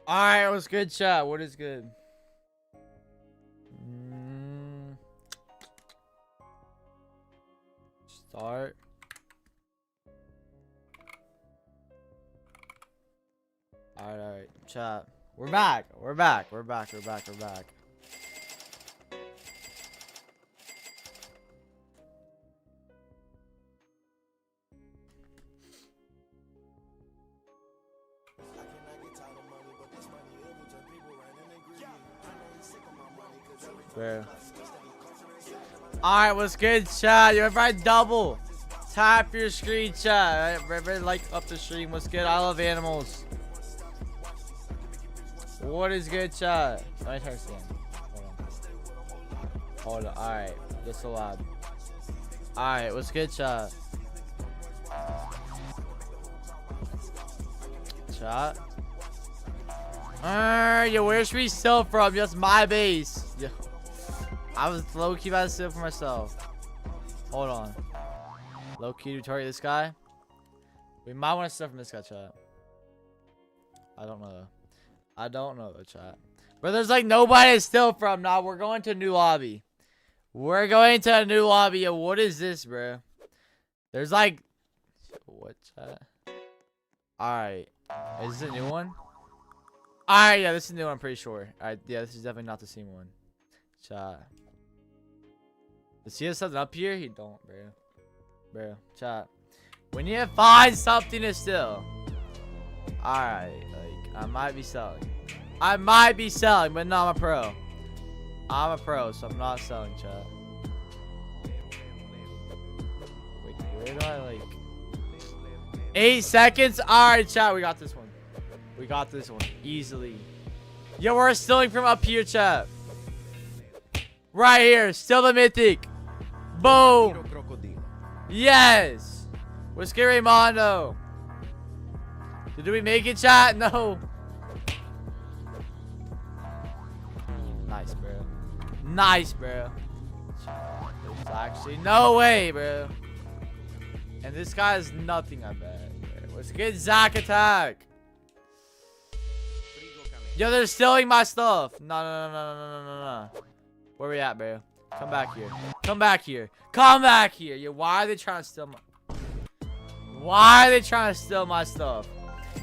Alright, what's good, chat? What is good? Start. Alright, chat. We're back. We're back. Bro. Alright, what's good, chat? Yo, everybody double tap your screen, chat. Everybody like up the stream. What's good? I love animals. What is good, chat? Let me turn this again. Hold on. Alright, that's so loud. Alright, what's good, chat? Chat. Yo, where should we steal from? Just my base. Yo. I was low-key about to steal for myself. Hold on. Low-key to target this guy. We might want to steal from this guy, chat. I don't know. I don't know though, chat. But there's like nobody to steal from. Nah, we're going to a new lobby. We're going to a new lobby. Yo, what is this, bro? There's like... What, chat? Alright. Is this a new one? Alright, yeah, this is a new one, I'm pretty sure. Alright, yeah, this is definitely not the same one. Chat. Does he have something up here? He don't, bro. Bro, chat. We need to find something to steal. Alright, like, I might be selling. But no, I'm a pro. I'm a pro, so I'm not selling, chat. Wait, where do I, like... 8 seconds? Alright, chat, we got this one. We got this one easily. Yo, we're stealing from up here, chat. Right here, still the mythic. Boom. Yes. What's good, Raymondo? Did we make it, chat? No. Nice, bro. Nice, bro. There's actually no way, bro. And this guy is nothing, I bet. What's good, Zach attack? Yo, they're stealing my stuff. No. Where we at, bro? Come back here. Come back here. Come back here. Yo, why are they trying to steal my... Why are they trying to steal my stuff?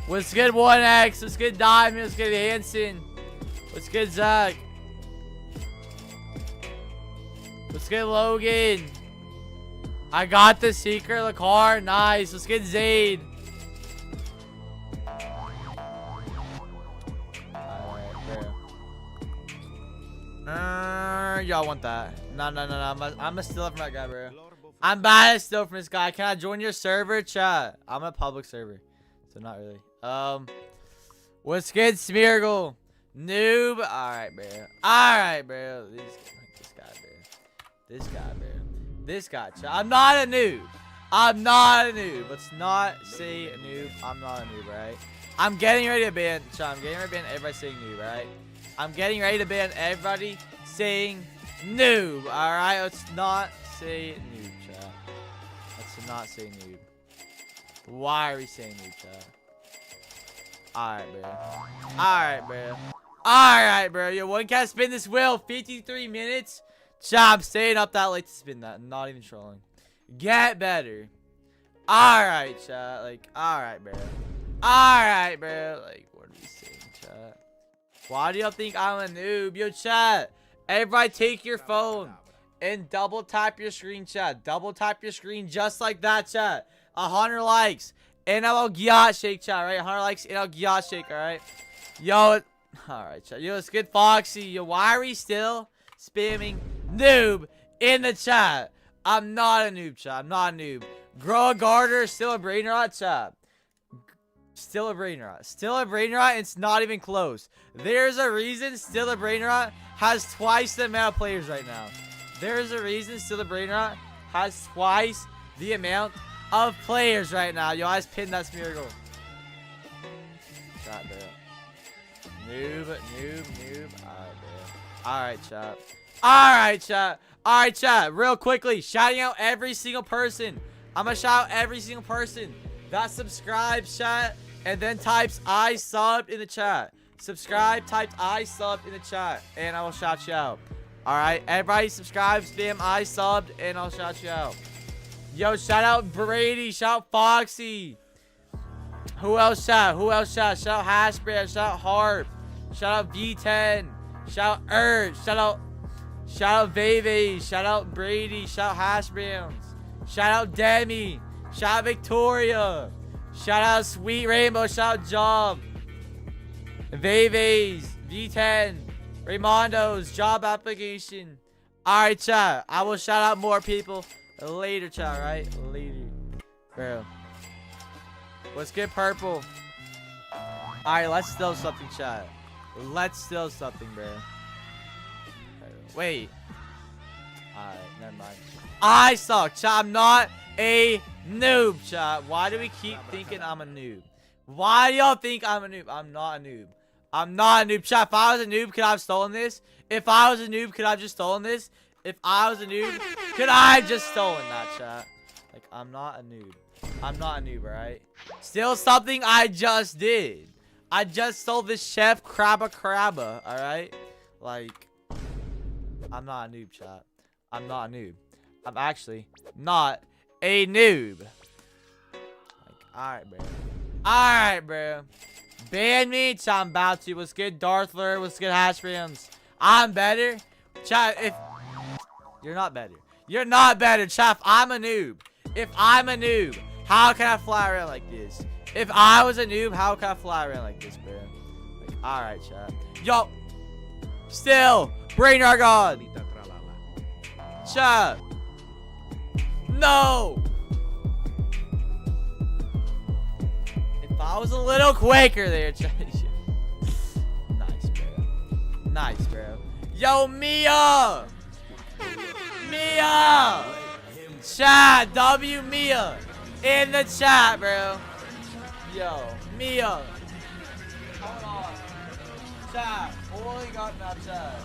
What's good, 1X? What's good, Diamond? What's good, Hanson? What's good, Zach? What's good, Logan? I got the secret of the car. Nice. Let's get Zayd. Y'all want that? No. I'm gonna steal it from that guy, bro. I'm bad at steal from this guy. Can I join your server, chat? I'm a public server, so not really. What's good, Smeargle? Noob. All right, bro. This guy, chat. I'm not a noob. Let's not say a noob. I'm not a noob, right? I'm getting ready to ban, chat. I'm getting ready to ban everybody saying noob, right? I'm getting ready to ban everybody saying noob. Alright, let's not say noob, chat. Let's not say noob. Why are we saying noob, chat? Alright, bro. Yo, one can't spin this wheel. 53 minutes. Chat, I'm staying up that late to spin that. I'm not even trolling. Get better. Alright, chat. Like, alright, bro. Like, what are we saying, chat? Why do y'all think I'm a noob? Yo, chat. Everybody take your phone and double tap your screen, chat. Double tap your screen just like that, chat. 100 likes. And I'll gyat shake, chat, right? 100 likes and I'll gyat shake, alright? Yo, alright, chat. Yo, it's good, Foxy. Yo, why are we still spamming noob in the chat? I'm not a noob, chat. I'm not a noob. Grow a garter, still a Brainrot, chat. Still a Brainrot. It's not even close. There's a reason still a Brainrot has twice the amount of players right now. There's a reason still a Brainrot has twice the amount of players right now. Yo, I just pinned that Smeargle. Chat, bro. Noob. Alright, chat. Real quickly, shouting out every single person. I'm gonna shout out every single person that subscribes, chat, and then types I subbed in the chat. subscribe, type I sub in the chat, and I will shout you out. Alright, everybody subscribe, spam I subbed, and I'll shout you out. Yo, shout out Brady, shout out Foxy. Who else shout? Who else shout? Shout out Hashbrand, shout out Harp, shout out V10, shout out shout out Veve, shout out Brady, shout out Hashbrands, shout out Demi, shout out Victoria, shout out Sweet Rainbow, shout out Job, Veve's, V10, Raymondo's, job application. Alright, chat. I will shout out more people later, chat, right? Later. Bro. Let's get purple. Alright, let's steal something, chat. Let's steal something, bro. Wait. Alright, never mind. I suck, chat. I'm not a noob, chat. Why do we keep thinking I'm a noob? Why do y'all think I'm a noob? I'm not a noob. I'm not a noob, chat. If I was a noob, could I have stolen this? If I was a noob, could I have just stolen this? If I was a noob, could I have just stolen that, chat? Like, I'm not a noob. I'm not a noob, alright? Still something I just did. I just stole this Chef Crabba, alright? Like, I'm not a noob, chat. I'm not a noob. I'm actually not a noob. Like, alright, bro. Alright, bro. Ban me, chat. I'm about to. What's good, Darthler? What's good, Hashbrands? I'm better. Chat, if... You're not better. You're not better, chat. If I'm a noob. If I'm a noob, how can I fly around like this? If I was a noob, how can I fly around like this, bro? Like, alright, chat. Yo! Still! Brainrot God! Chat! No! If I was a little quicker there, chat. Nice, bro. Nice, bro. Yo, Mia! Mia! Chat, W Mia in the chat, bro. Yo, Mia. Hold on. Chat, holy god, not chat.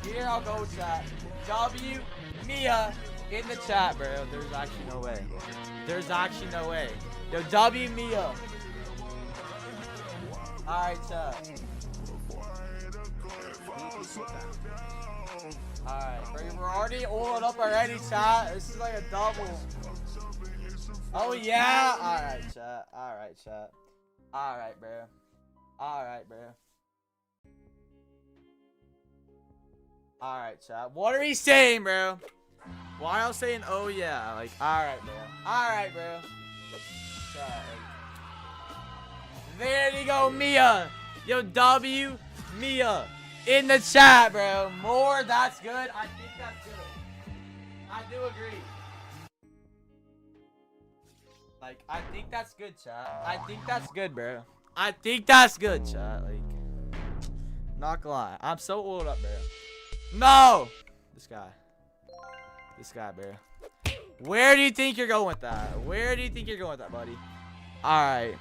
Yo. Here I'll go, chat. W Mia in the chat, bro. There's actually no way. There's actually no way. Yo, W Mia. Alright, chat. Alright, we're already oiled up already, chat. This is like a double. Oh, yeah. Alright, chat. Alright, chat. Alright, bro. Alright, bro. Alright, chat. What are we saying, bro? Why are you saying, oh, yeah? Like, alright, bro. Alright, bro. Chat. There you go, Mia. Yo, W, Mia. In the chat, bro. More, that's good. I think that's good. I do agree. Like, I think that's good, chat. I think that's good, bro. I think that's good, chat. Like, not gonna lie. I'm so oiled up, bro. No! This guy. This guy, bro. Where do you think you're going with that? Where do you think you're going with that, buddy? Alright.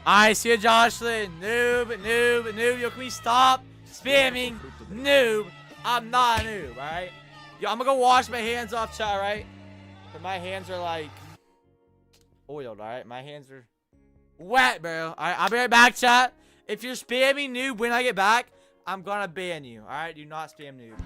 I see you, Jocelyn. Noob, noob, noob. Yo, can we stop spamming noob? I'm not a noob, alright? Yo, I'm gonna go wash my hands off, chat, right? But my hands are like oiled, alright? My hands are wet, bro. Alright, I'll be right back, chat. If you're spamming noob when I get back, I'm gonna ban you, alright? Do not spam noob.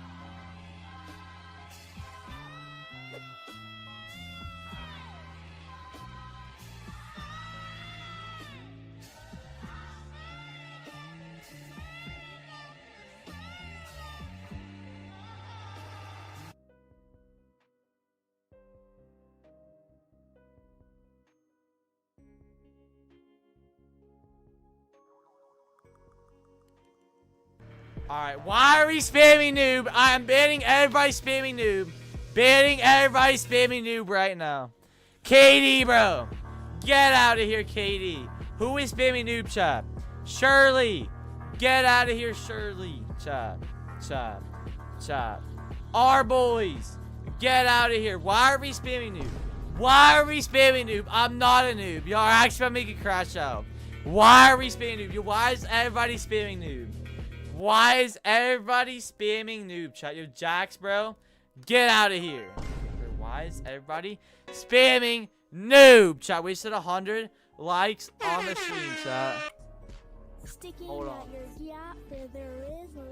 Alright, why are we spamming noob? I'm banning everybody spamming noob. Banning everybody spamming noob right now. KD, bro. Get out of here, KD. Who is spamming noob, chat? Shirley. Get out of here, Shirley. Chat. Chat. Chat. Our boys. Get out of here. Why are we spamming noob? Why are we spamming noob? I'm not a noob. Y'all are actually about to make it crash out. Why are we spamming noob? Yo, why is everybody spamming noob? Why is everybody spamming noob, chat? Yo, Jax, bro. Get out of here. Why is everybody spamming noob. Chat, we said 100 likes on the stream, chat. Sticking Hold out on. your yacht where there is love.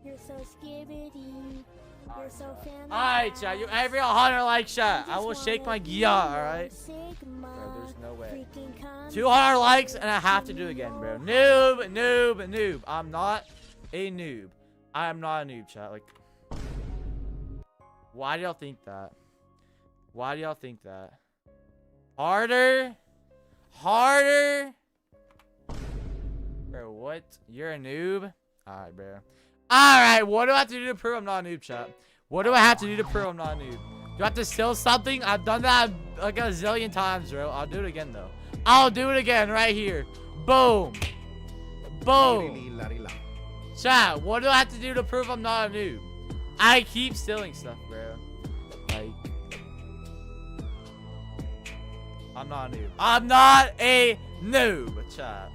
You're so skibbity. You're so famous. Alright, chat. You every 100 likes, chat. I will shake my yacht, alright? Bro, there's no way. 200 likes and I have to do it again, bro. Noob, noob, noob. I'm not a noob. I am not a noob, chat. Like, why do y'all think that? Why do y'all think that? Harder? Harder? Bro, what? You're a noob? Alright, bro. Alright, what do I have to do to prove I'm not a noob, chat? What do I have to do to prove I'm not a noob? Do I have to steal something? I've done that like a zillion times, bro. I'll do it again, though. I'll do it again right here. Boom. Boom. Chat, what do I have to do to prove I'm not a noob? I keep stealing stuff, bro. Like, I'm not a noob. I'm not a noob, chat.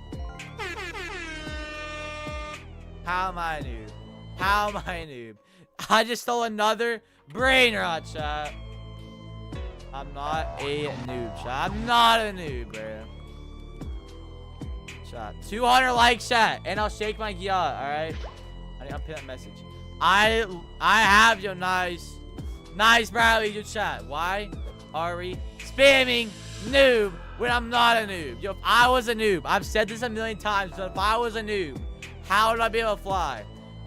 How am I a noob? How am I a noob? I just stole another Brainrot, chat. I'm not a noob, chat. I'm not a noob, bro. Chat. 200 likes, chat. And I'll shake my yacht, alright? I'll pin that message. I have your nice Bradley, you chat. Why are we spamming noob when I'm not a noob? Yo, if I was a noob, I've said this a million times, but if I was a noob, how would I be able to fly?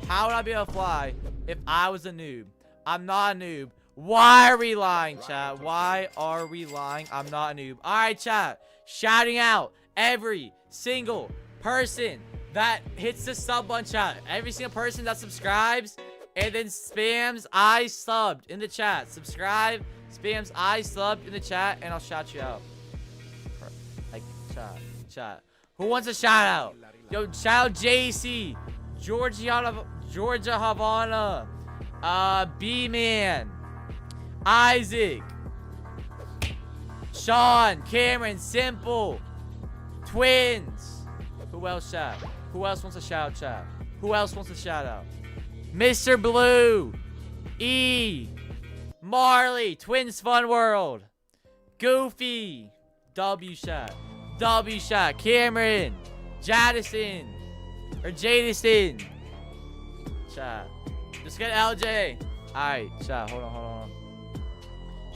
How would I be able to fly if I was a noob? I'm not a noob. Why are we lying, chat? Why are we lying? I'm not a noob. Alright, chat. Shouting out every single person that hits the sub button, chat. Every single person that subscribes and then spams I subbed in the chat. Subscribe, spams I subbed in the chat, and I'll shout you out. Like, chat. Who wants a shout out? Yo, shout out JC, Georgia Havana, B-Man, Isaac, Sean, Cameron, Simple, Twins. Who else shout? Who else wants a shout out, chat? Who else wants a shout out? Mr. Blue, E, Marley, Twins Fun World, Goofy, W shout, Cameron, Jadison, or Jadison. Chat. Just get LJ. Alright, chat. Hold on.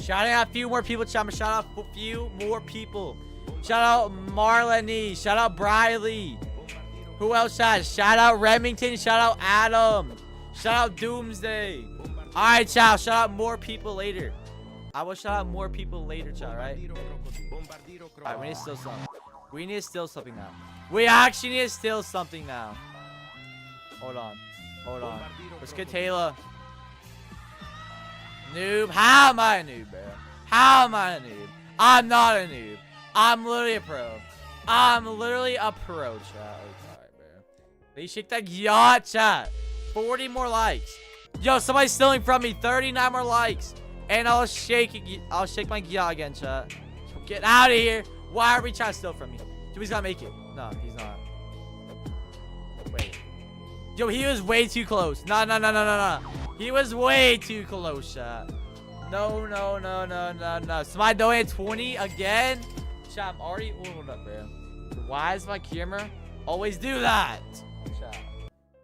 Shouting out a few more people, chat. I'm gonna shout out a few more people. Shout out Marlene. Shout out Briley. Who else, chat? Shout out Remington. Shout out Adam. Shout out Doomsday. Alright, chat. I'll shout out more people later. I will shout out more people later, chat, right? Alright, we need to steal something. We need to steal something now. We actually need to steal something now. Hold on. Let's get Taylor. Noob. How am I a noob, bro? How am I a noob? I'm not a noob. I'm literally a pro. I'm literally a pro, chat. Alright, bro. Please shake that yacht, chat. 40 more likes. Yo, somebody's stealing from me. 39 more likes. And I'll shake my yacht again, chat. Get out of here. Why are we trying to steal from me? He's gonna make it. No, he's not. Wait. Yo, he was way too close. No. He was way too close, chat. No. Somebody donated 20 again? Chat, I'm already oiled up, bro. Why does my camera always do that? Chat.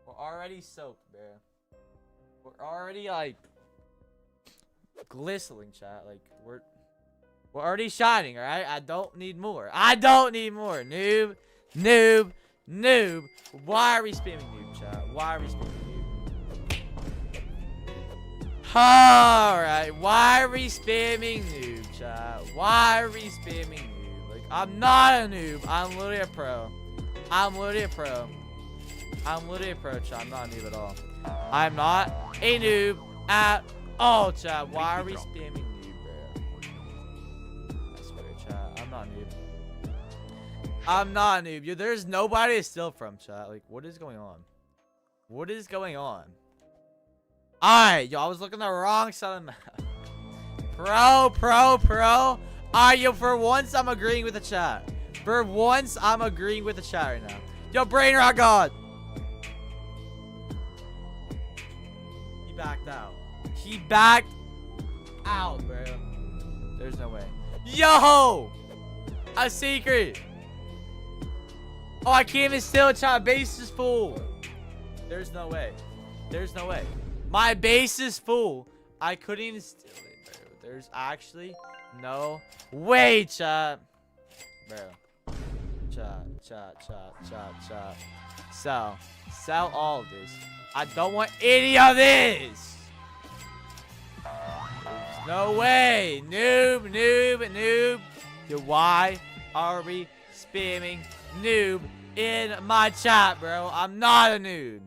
We're already soaked, bro. We're already, like, glistening, chat. Like, we're already shining, alright? I don't need more. Noob. Why are we spamming noob, chat? Why are we spamming noob? Alright, why are we spamming noob, chat? Why are we spamming noob? Like, I'm not a noob. I'm literally a pro. Chat. I'm not a noob at all. I'm not a noob at all, chat. Why are we spamming noob, bro? I swear, chat. I'm not a noob. Yo, there's nobody to steal from, chat. Like, what is going on? Alright, yo, I was looking the wrong side of the map. Pro. Alright, yo, for once, I'm agreeing with the chat. Right now. Yo, Brainrot God. He backed out, bro. There's no way. Yo! A secret. Oh, I can't even steal it, chat. Base is full. There's no way. There's no way. My base is full. I couldn't even steal it, bro. There's actually no way, chat. Bro. Chat. Sell all of this. I don't want any of this. There's no way. Noob. Yo, why are we spamming noob in my chat, bro? I'm not a noob.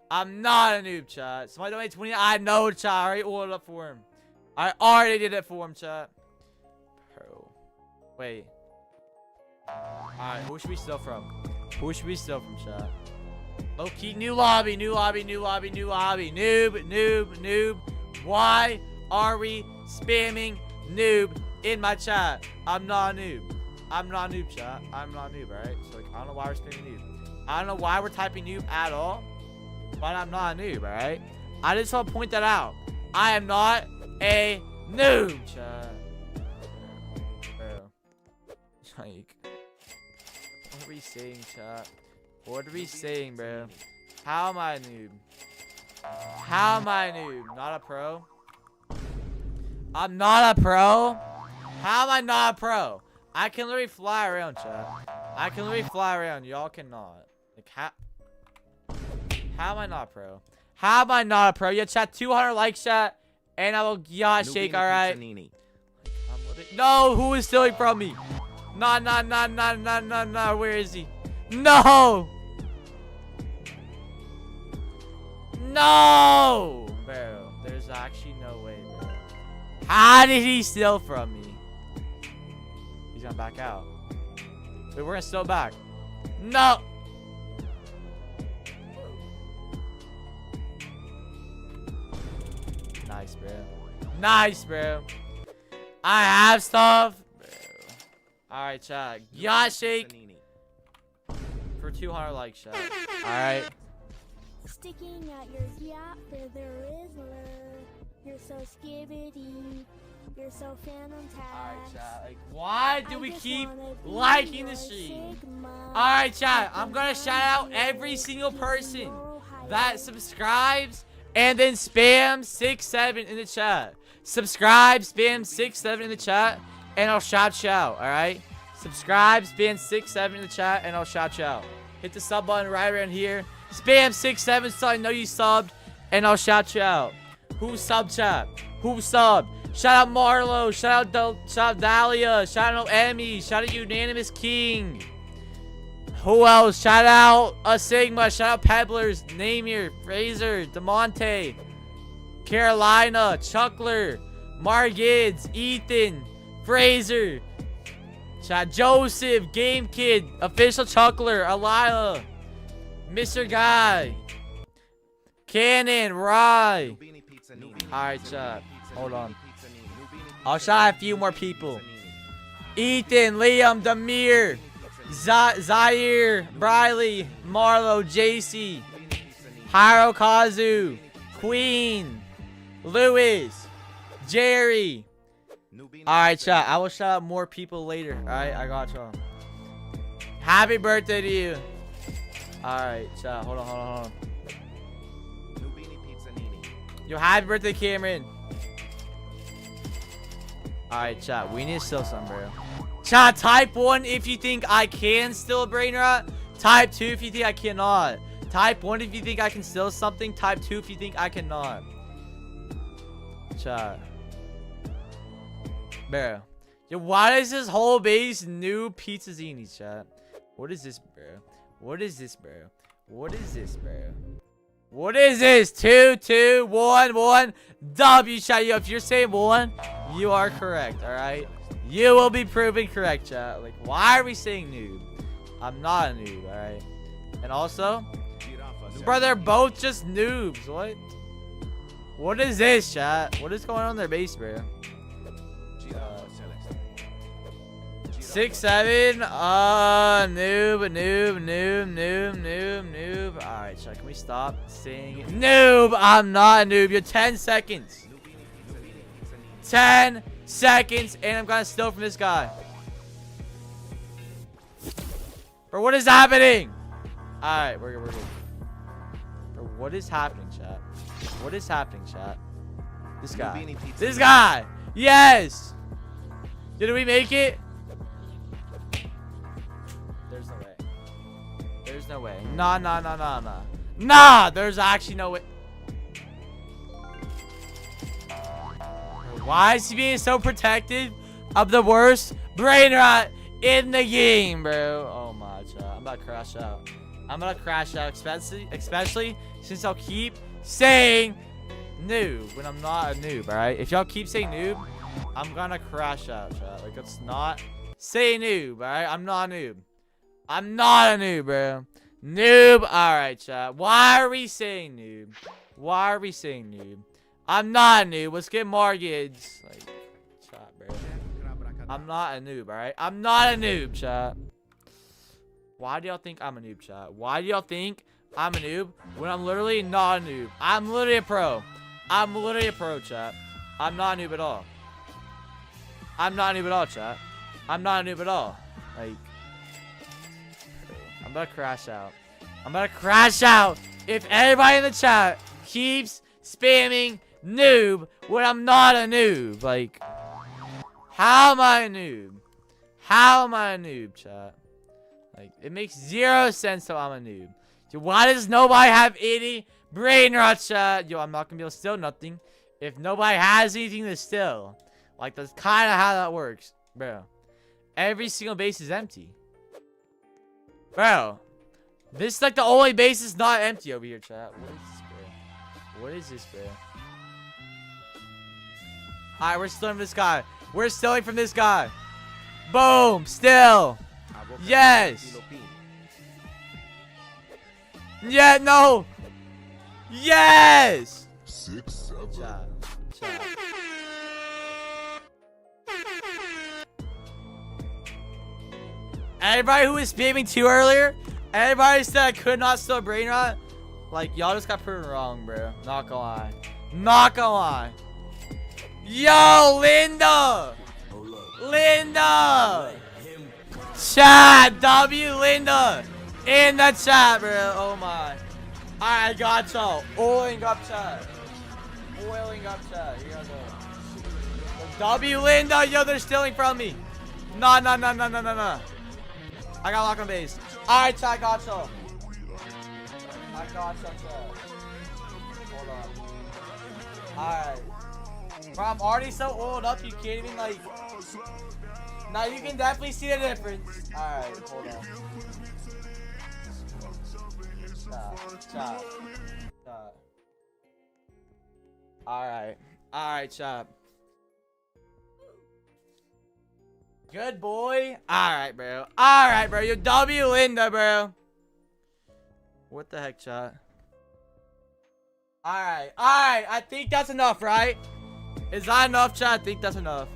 I'm not a noob, chat. Somebody donate 20. I know, chat. I already ordered up for him. I already did it for him, chat. Bro. Wait. Alright, who should we steal from? Who should we steal from, chat? Low-key, new lobby. Noob. Why are we spamming noob in my chat? I'm not a noob. I'm not a noob, chat. I'm not a noob, alright? So, like, I don't know why we're spamming noob. I don't know why we're typing noob at all. But I'm not a noob, alright? I just want to point that out. I am not a noob, chat. Bro. Like, what are we saying, chat? What are we saying, bro? How am I a noob? How am I a noob? Not a pro? I'm not a pro? How am I not a pro? I can literally fly around, chat. I can literally fly around. Y'all cannot. Like, how am I not a pro? How am I not a pro? Yeah, chat. 200 likes, chat. And I will yacht shake, alright? No, who is stealing from me? Nah. Where is he? No! No! Bro, there's actually no way, bro. How did he steal from me? He's gonna back out. Wait, we're gonna steal back. No! Nice, bro. I have stuff. Alright, chat. Yacht shake for 200 likes, chat. Alright. Sticking at your yacht where there is love. You're so skibbity. You're so phantom tax. Alright, chat. Like, why do we keep liking the stream? Alright, chat. I'm gonna shout out every single person that subscribes and then spam 67 in the chat. Subscribe, spam 67 in the chat, and I'll shout you out, alright? Subscribe, spam 67 in the chat, and I'll shout you out. Hit the sub button right around here. Spam 67 so I know you subbed, and I'll shout you out. Who subbed, chat? Who subbed? Shout out Marlo, shout out Dahlia, shout out Emmy, shout out Unanimous King. Who else? Shout out Sigma, shout out Pebblers, Namir, Fraser, DeMonte, Carolina, Chuckler, Margids, Ethan, Fraser, shout Joseph, Game Kid, Official Chuckler, Alila, Mr. Guy, Cannon, Rye. Alright, chat. Hold on. I'll shout out a few more people. Ethan, Liam, Demir, Zaire, Briley, Marlo, JC, Hirokazu, Queen, Lewis, Jerry. Alright, chat. I will shout out more people later. Alright, I got y'all. Happy birthday to you. Alright, chat. Hold on. Yo, happy birthday, Cameron. Alright, chat. We need to steal some, bro. Chat, type 1 if you think I can steal a Brainrot. Type 2 if you think I cannot. Type 1 if you think I can steal something. Type 2 if you think I cannot. Chat. Bro. Yo, why is this whole base new pizzazinis, chat? What is this, bro? What is this, bro? What is this, bro? What is this? 2, 2, 1, 1. W, chat. Yo, if you're saying 1, you are correct, alright? You will be proven correct, chat. Like, why are we saying noob? I'm not a noob, alright? And also, bro, they're both just noobs. What? What is this, chat? What is going on in their base, bro? 6, 7. Noob. Alright, chat. Can we stop saying it? Noob. I'm not a noob. You're 10 seconds. 10 seconds, and I'm gonna steal from this guy. Bro, what is happening? Alright, we're good. Bro, what is happening, chat? What is happening, chat? This guy. This guy! Yes! Did we make it? There's no way. There's no way. Nah. Nah, there's actually no way. Why is he being so protective of the worst Brainrot in the game, bro? Oh my god. I'm about to crash out. I'm gonna crash out, especially since I'll keep saying noob when I'm not a noob, alright? If y'all keep saying noob, I'm gonna crash out, chat. Like, let's not say noob, alright? I'm not a noob. I'm not a noob, bro. Noob, alright, chat. Why are we saying noob? Why are we saying noob? I'm not a noob. Let's get mortgaged. Like, chat, bro. I'm not a noob, alright? I'm not a noob, chat. Why do y'all think I'm a noob, chat? Why do y'all think I'm a noob when I'm literally not a noob? I'm literally a pro. I'm literally a pro, chat. I'm not a noob at all. I'm not a noob at all, chat. I'm not a noob at all. Like, I'm about to crash out. I'm about to crash out if everybody in the chat keeps spamming noob when I'm not a noob. Like, how am I a noob? How am I a noob, chat? Like, it makes zero sense that I'm a noob. Yo, why does nobody have any Brainrot, chat? Yo, I'm not gonna be able to steal nothing if nobody has anything to steal. Like, that's kind of how that works, bro. Every single base is empty. Bro, this is like the only base is not empty over here, chat. What is this, bro? What is this, bro? Alright, we're stealing from this guy. We're stealing from this guy. Boom, still. Yes. Yeah, no. Yes. 6, 7. Chat. Everybody who was spamming 2 earlier, everybody said I could not steal Brainrot. Like, y'all just got proven wrong, bro. Not gonna lie. Not gonna lie. Yo, Linda! Linda! Chat! W Linda! In the chat, bro. Oh my. Alright, I got y'all. Oiling up chat. Oiling up chat. Here I go. W Linda! Yo, they're stealing from me. Nah. I got lock on base. Alright, chat, I got y'all. I got y'all, chat. Hold on. Alright. Bro, I'm already so oiled up, you can't even, like... Now you can definitely see the difference. Alright, hold on. Chop. Alright, chop. Good boy. Alright, bro. You W Linda, bro. What the heck, chat? Alright. I think that's enough, right? Is that enough, chat? I think that's enough.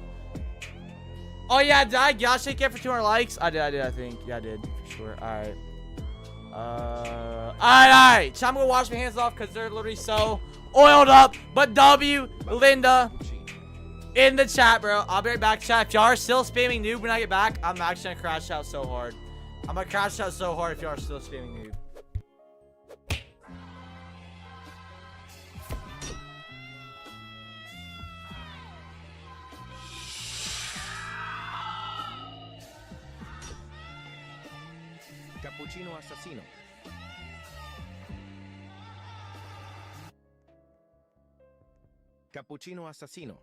Oh, yeah. Did I gas shake it for 200 likes? I did, I think. Yeah, I did. For sure. Alright. Alright. Chat, I'm gonna wash my hands off because they're literally so oiled up. But W Linda in the chat, bro. I'll be right back, chat. If y'all are still spamming noob when I get back, I'm actually gonna crash out so hard. I'm gonna crash out so hard if y'all are still spamming noob. Cappuccino assassino. Cappuccino assassino.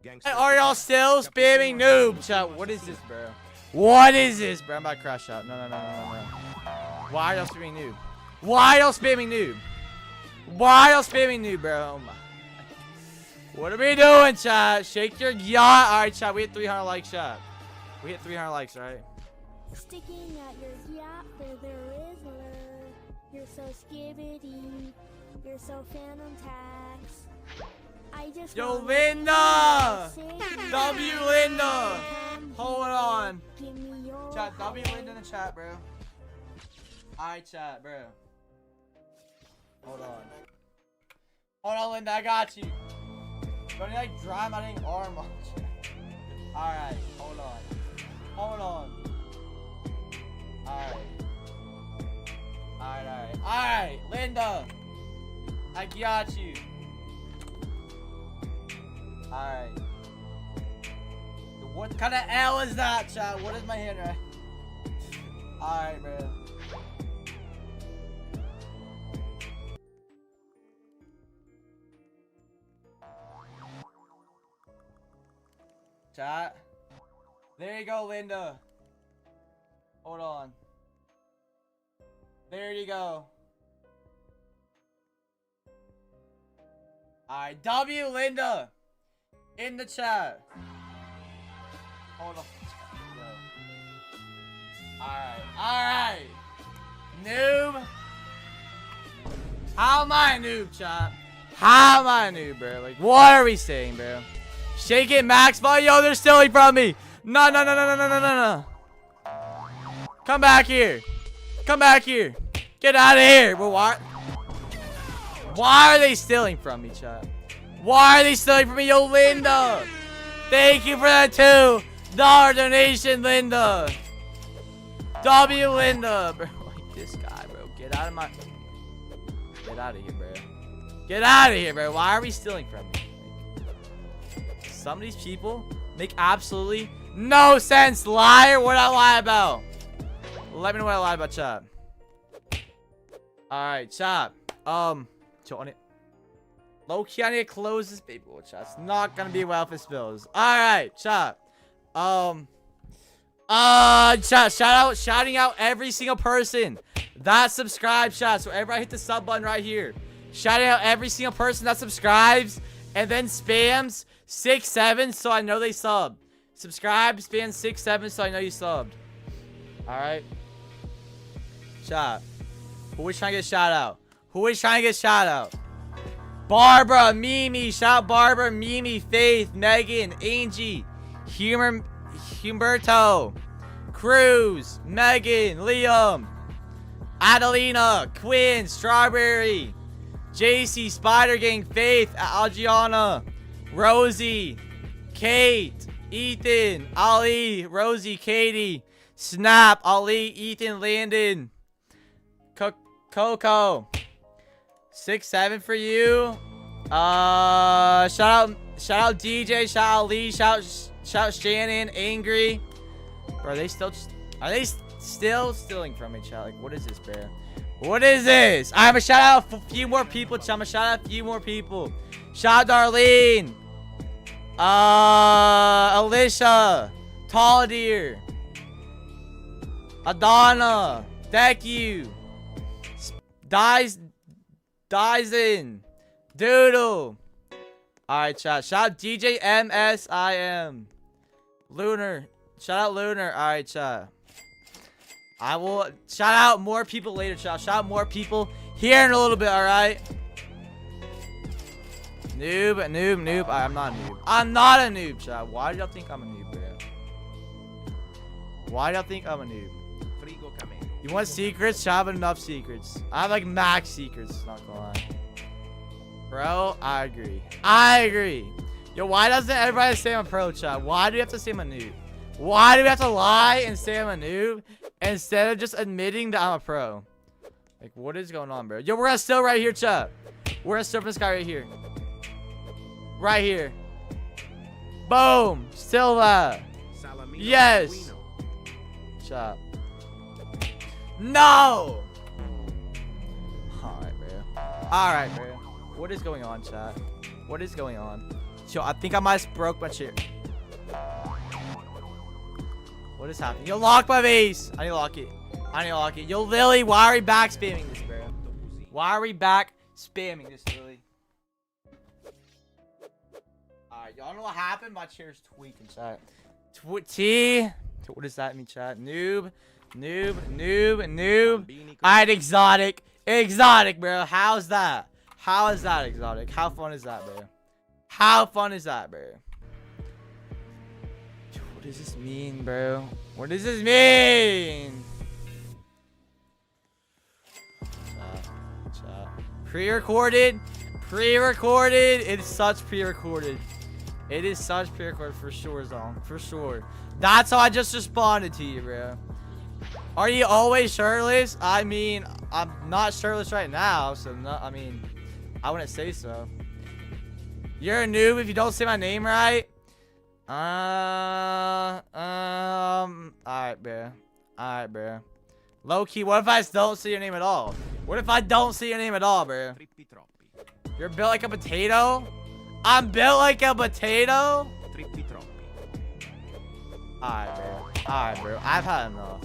Gangster. Are y'all still spamming noob? Chat, what is this, bro? What is this, bro? I'm about to crash out. No. Why are y'all spamming noob? Why are y'all spamming noob? Why are y'all spamming noob, bro? Oh my. What are we doing, chat? Shake your yacht. Alright, chat. We hit 300 likes, chat. We hit 300 likes, right? Sticking at your yacht where there is love. You're so skibbity. You're so phantom tax. I just Yo, wanna Linda! be your W city. Linda! Come Hold here, on. Give me your Chat, W heart. Linda in the chat, bro. Alright, chat, bro. Hold on. Hold on, Linda. I got you. Don't you like dry my dang arm on you? Alright, hold on. Hold on. Alright. Alright, Linda. I got you. Alright. What kind of L is that, chat? What is my handwriting? Alright, bro. Chat. There you go, Linda. Hold on. There you go. Alright, W, Linda. In the chat. Hold on. Alright. Noob. How am I a noob, chat? How am I a noob, bro? Like, what are we saying, bro? Shake it, Max. Yo, they're stealing from me. No. Come back here. Get out of here. But why are they stealing from me, chat? Why are they stealing from me? Yo, Linda. Thank you for that $2 donation, Linda. W, Linda. Bro, like this guy, bro. Get out of here, bro. Why are we stealing from me? Some of these people make absolutely no sense. Liar. What did I lie about? Let me know what I lied about, chat. Alright, chat. So on it. Low-key, I need to close this baby. Chat. It's not gonna be well if it spills. Alright, chat. Shouting out every single person that subscribes, chat. So everybody hit the sub button right here. Shouting out every single person that subscribes and then spams 6-7 so I know they subbed. Subscribe, spam 6-7 so I know you subbed. Alright. Chat. Who is trying to get shout out? Barbara, Mimi, shout out Barbara, Mimi, Faith, Megan, Angie, Humberto, Cruz, Megan, Liam, Adelina, Quinn, Strawberry, JC, Spider Gang, Faith, Algiana, Rosie, Kate, Ethan, Ali, Rosie, Katie, Snap, Ali, Ethan, Landon, Coco, 6-7 for you. Shout out DJ, shout out Lee, shout Shannon, Angry. Bro, are they still stealing from me, chat? Like, what is this, bro? What is this? I'm gonna shout out a few more people, chat. Shout out Darlene. Alicia, Tall Deer, Adana, Deku, Dyson, Doodle. Alright, chat. Shout out DJ MSIM. Lunar. Shout out Lunar. Alright, chat. I will shout out more people later, chat. Shout out more people here in a little bit, alright? Noob. I'm not a noob. I'm not a noob, chat. Why do y'all think I'm a noob, bro? Why do y'all think I'm a noob? You want secrets? I have enough secrets. I have like max secrets, not gonna lie. Bro, I agree. Yo, why doesn't everybody say I'm a pro, chat? Why do you have to say I'm a noob? Why do we have to lie and say I'm a noob instead of just admitting that I'm a pro? Like, what is going on, bro? Yo, we're gonna steal right here, chat. We're gonna steal from this guy right here. Right here. Boom. Still that. Yes. Chat. No. Alright, bro. What is going on, chat? What is going on? Yo, I think I might have broke my chair. What is happening? Yo, lock my vase. I need to lock it. Yo, Lily, why are we back spamming this, bro? Why are we back spamming this, Lily? Alright, y'all know what happened? My chair's tweaking, chat. T. What does that mean, chat? Noob. Alright, exotic, bro. How's that? How is that exotic? How fun is that, bro? What does this mean, bro? What does this mean? Chat. Pre-recorded. It's such pre-recorded. It is such pre-recorded for sure, Zong. For sure. That's how I just responded to you, bro. Are you always shirtless? I mean, I'm not shirtless right now, so no, I mean, I wouldn't say so. You're a noob if you don't say my name right. Alright, bro. Alright, bro. Low-key, what if I don't say your name at all? What if I don't say your name at all, bro? You're built like a potato? I'm built like a potato? Alright, bro. Alright, bro. I've had enough.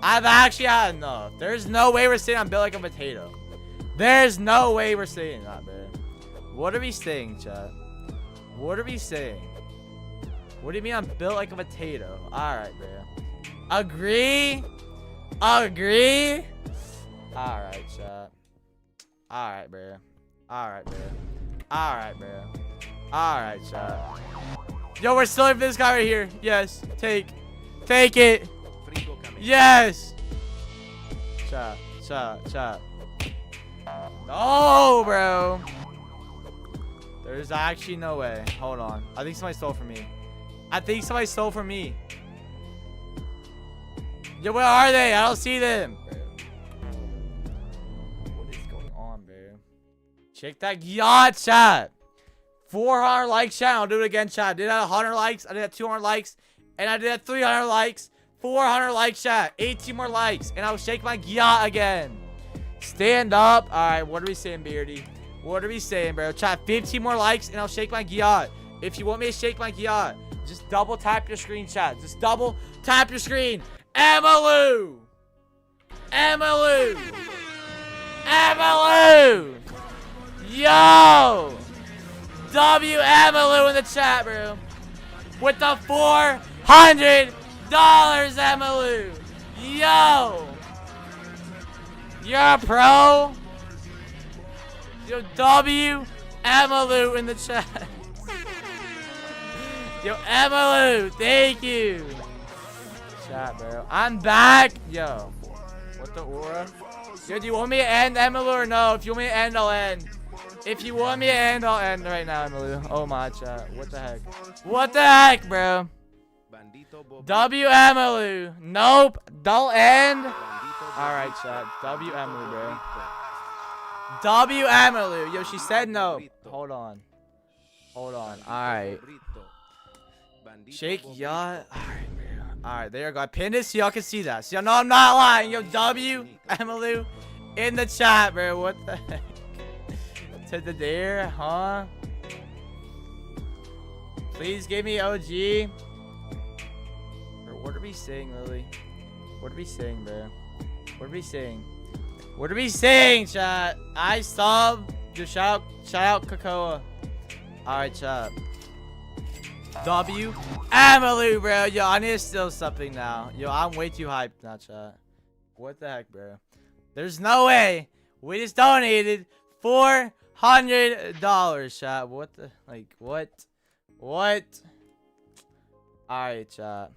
I've actually had enough. There's no way we're saying I'm built like a potato. There's no way we're saying that, bro. What are we saying, chat? What are we saying? What do you mean I'm built like a potato? Alright, bro. Agree? Agree? Alright, chat. Alright, bro. Alright, bro. Alright, bro. Alright, chat. Yo, we're still in for this guy right here. Yes. Take it. Yes. Chat. No, bro. There's actually no way. Hold on. I think somebody stole from me. Yo, where are they? I don't see them. Bro. What is going on, bro? Check that yacht, chat. 400 likes, chat. I'll do it again, chat. I did that 100 likes. I did that 200 likes. And I did that 300 likes. 400 likes, chat. 18 more likes. And I'll shake my yacht again. Stand up. Alright, what are we saying, Beardy? What are we saying, bro? Chat, 15 more likes and I'll shake my yacht. If you want me to shake my yacht, just double tap your screen, chat. Just double tap your screen. Emmylou! Emmylou! Emmylou! Yo! W Emmylou in the chat, bro. With the $400, Emmylou. Yo! You're a pro? Yo, W Emmylou in the chat. Yo, Emmylou, thank you. Chat, bro. I'm back. Yo. What the aura? Yo, do you want me to end, Emmylou, or no? If you want me to end, I'll end. If you want me to end, I'll end right now, Emmylou. Oh my, chat. What the heck? What the heck, bro? W Emmylou. Nope. Don't end. Alright, chat. W Emmylou, bro. W Emmylou. Yo, she said no. Hold on. Alright. Shake yacht. Alright, bro. Alright, there you go. I pinned it so y'all can see that. So y'all know I'm not lying. Yo, W Emmylou in the chat, bro. What the heck? To the dare, huh? Please give me OG. Bro, what are we saying, Lily? What are we saying, bro? What are we saying? What are we saying, chat? I sub. Just shout out Cocoa. Alright, chat. W Emmylou, bro. Yo, I need to steal something now. Yo, I'm way too hyped now, chat. What the heck, bro? There's no way. We just donated $400, chat. What the, like, what? Alright, chat.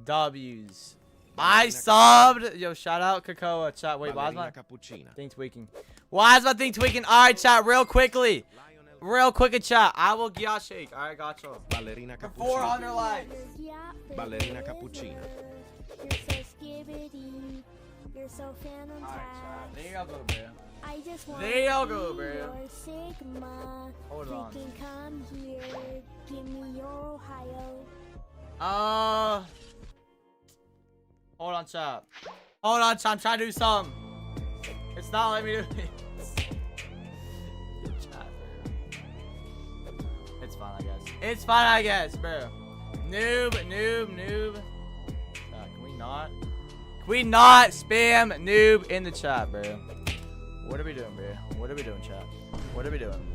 W's. I subbed. Yo, shout out Cocoa, chat. Wait, why is my thing tweaking? Why is my thing tweaking? Alright, chat, real quickly, chat. I will get y'all shake. Alright, gotcha. For 400 likes. Ballerina cappuccina. You're so skibbity. You're so phantom tax. There y'all go, bro. I just want There y'all go, bro. your Sigma. Hold on. Freaking come here. Give me your Ohio. Hold on, chat. I'm trying to do something. It's not letting me do it. Good chat, bro. It's fine, I guess, bro. Noob. Chat, can we not spam noob in the chat, bro? What are we doing, bro? What are we doing, chat? What are we doing?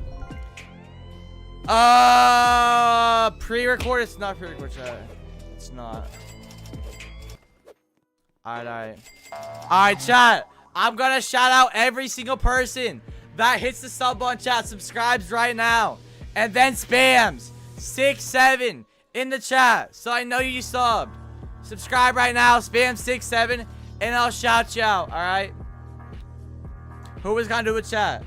Pre-record? It's not pre-record, chat. It's not. Alright. Alright, chat. I'm gonna shout out every single person that hits the sub button, chat, subscribes right now, and then spams 6-7 in the chat, so I know you subbed. Subscribe right now, spam 6-7, and I'll shout you out. Alright. Who is gonna do a chat?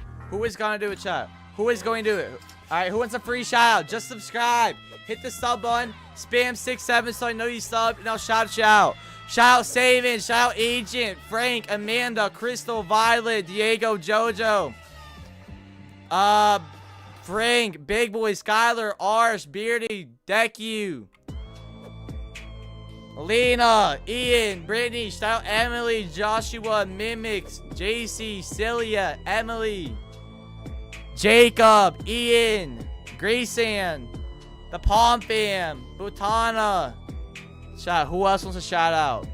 Who is going to do it? All right, who wants a free shout out? Just subscribe. Hit the sub button. Spam 6-7 so I know you subbed, and I'll shout you out. Shout out Savin. Shout out Agent, Frank, Amanda, Crystal, Violet, Diego, Jojo. Frank, Big Boy, Skylar, Arsh, Beardy, Deku. Lena, Ian, Brittany, shout out Emily, Joshua, Mimics, JC, Celia, Emily, Jacob, Ian, Grayson, the Palm Fam, Butana. Who else wants to shout out?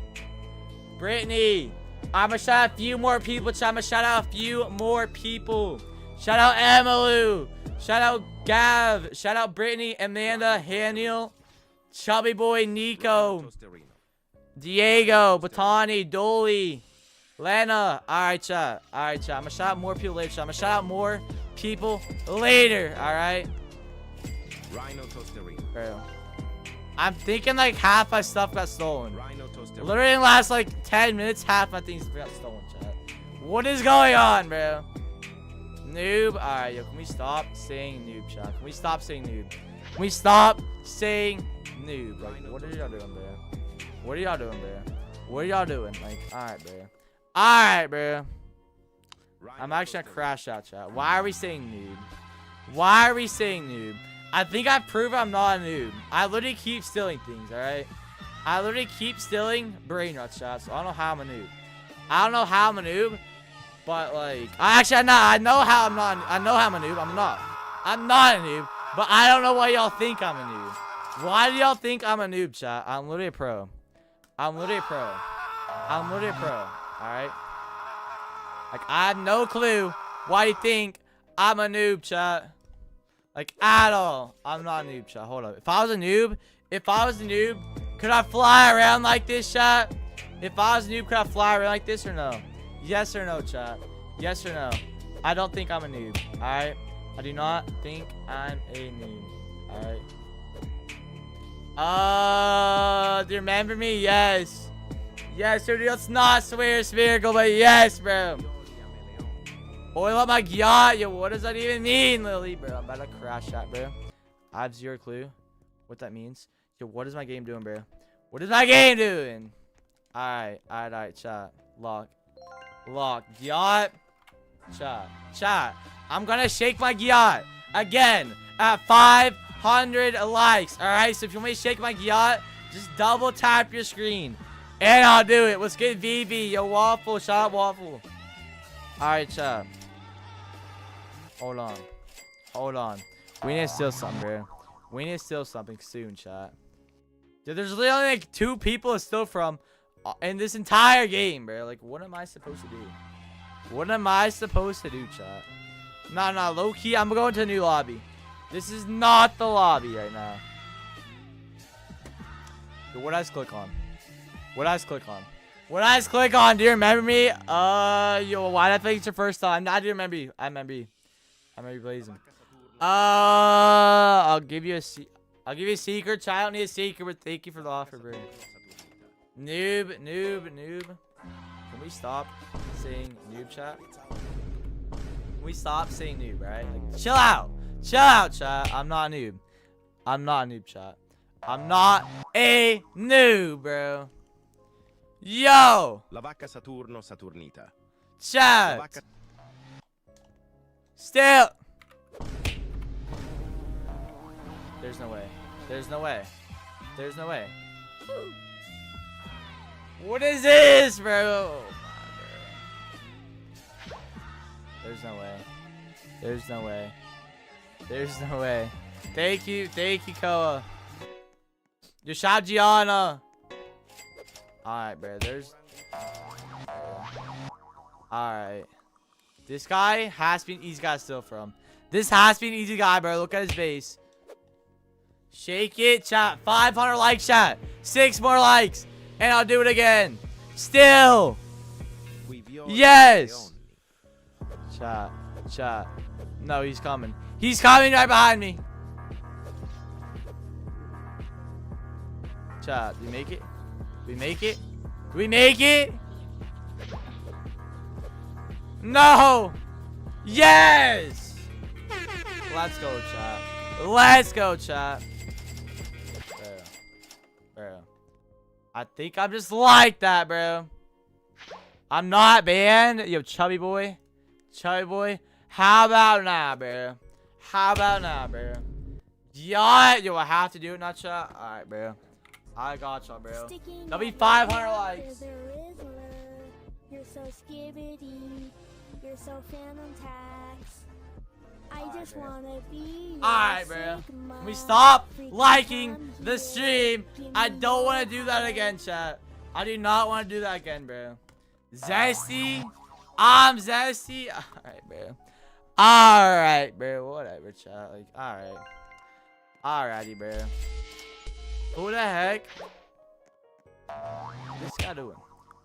Brittany. I'm gonna shout out a few more people. I'm gonna shout out a few more people. Shout out Emilu. Shout out Gav. Shout out Brittany, Amanda, Haniel, Chubby Boy, Nico, Diego, Batani, Dolly, Lena. Alright, chat. Alright, chat. I'm gonna shout out more people later, chat. I'm gonna shout out more people later. Alright. Bro. I'm thinking like half my stuff got stolen. Literally in the last like 10 minutes, half my things got stolen, chat. What is going on, bro? Noob. Alright, yo, can we stop saying noob, chat? Can we stop saying noob? Can we stop saying noob? Like, what are y'all doing, bro? What are y'all doing, bro? What are y'all doing? Like, alright, bro. Alright, bro. I'm actually gonna crash out, chat. Why are we saying noob? Why are we saying noob? I think I've proven I'm not a noob. I literally keep stealing things, alright? I literally keep stealing Brainrot shots, so I don't know how I'm a noob. I don't know how I'm a noob, but like, I know how I'm not. I know how I'm a noob. I'm not a noob, but I don't know why y'all think I'm a noob. Why do y'all think I'm a noob, chat? I'm literally a pro. I'm literally a pro. I'm literally a pro. Alright? Like, I have no clue why you think I'm a noob, chat. Like, at all. I'm not a noob, chat. Hold up. If I was a noob, could I fly around like this, chat? If I was a noob, could I fly around like this or no? Yes or no, chat? Yes or no? I don't think I'm a noob. Alright? I do not think I'm a noob. Alright? Do you remember me? Yes. Yes, dude. Let's not swear spherical, but yes, bro. Oil up my yacht. Yo, what does that even mean, Lily? Bro, I'm about to crash that, bro. I have zero clue what that means. Yo, what is my game doing, bro? What is my game doing? Alright, chat. Lock. Yacht. Chat. I'm gonna shake my yacht again at 500 likes. Alright, so if you want me to shake my yacht, just double tap your screen. And I'll do it. Let's get VV. Yo, Waffle. Shout out Waffle. Alright, chat. Hold on. We need to steal something, bro. We need to steal something soon, chat. Dude, there's literally only like 2 people to steal from in this entire game, bro. Like, what am I supposed to do? What am I supposed to do, chat? Nah, low-key, I'm going to a new lobby. This is not the lobby right now. Dude, what did I just click on? Do you remember me? Yo, why did I think it's your first time? I do remember you. I remember you blazing. I'll give you a secret. Chat, I don't need a secret, but thank you for the offer, bro. Noob. Can we stop saying noob, chat? Can we stop saying noob, right? Like, chill out, chat. I'm not a noob, chat. I'm not a noob, bro. Yo! La vacca Saturno Saturnita. Chat! Still! There's no way. What is this, bro? Oh, There's no way. Thank you, Koa. You shot Gianna. Alright, bro. Alright. This guy has to be an easy guy to steal from. This has to be an easy guy, bro. Look at his base. Shake it, chat. 500 likes, chat. 6 more likes. And I'll do it again. Still. Yes. Chat. No, he's coming. He's coming right behind me. Chat, do we make it? Do we make it? No! Yes! Let's go, chat. Let's go, chat. Bro. I think I'm just like that, bro. I'm not banned. Yo, chubby boy. Chubby boy. How about now, bro? How about now, bro? Yeah, yo, I have to do it, not chat. Alright, bro. I got y'all, bro. That'll be 500 likes. You're so skibbity. You're so phantom tax. I just wanna be. Alright, bro. Can we stop liking the stream? I don't want to do that again, chat. I do not want to do that again, bro. Zesty. I'm zesty. Alright, bro. Alright, bro. Whatever, chat. Like, alright. Alrighty, bro. Who the heck? What's this guy doing?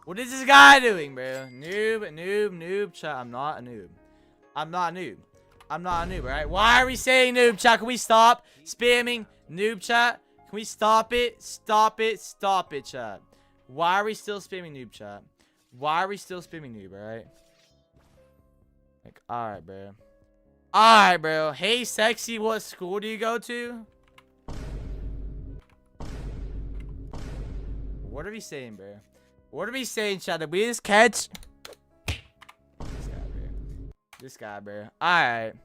What is this guy doing, bro? Noob, chat. I'm not a noob. I'm not a noob. I'm not a noob, alright? Why are we saying noob, chat? Can we stop spamming noob, chat? Can we stop it? Stop it, chat. Why are we still spamming noob, chat? Why are we still spamming noob, alright? Like, alright, bro. Alright, bro. Hey, sexy, what school do you go to? What are we saying, bro? What are we saying, chat? Did we just catch this guy, bro? Alright.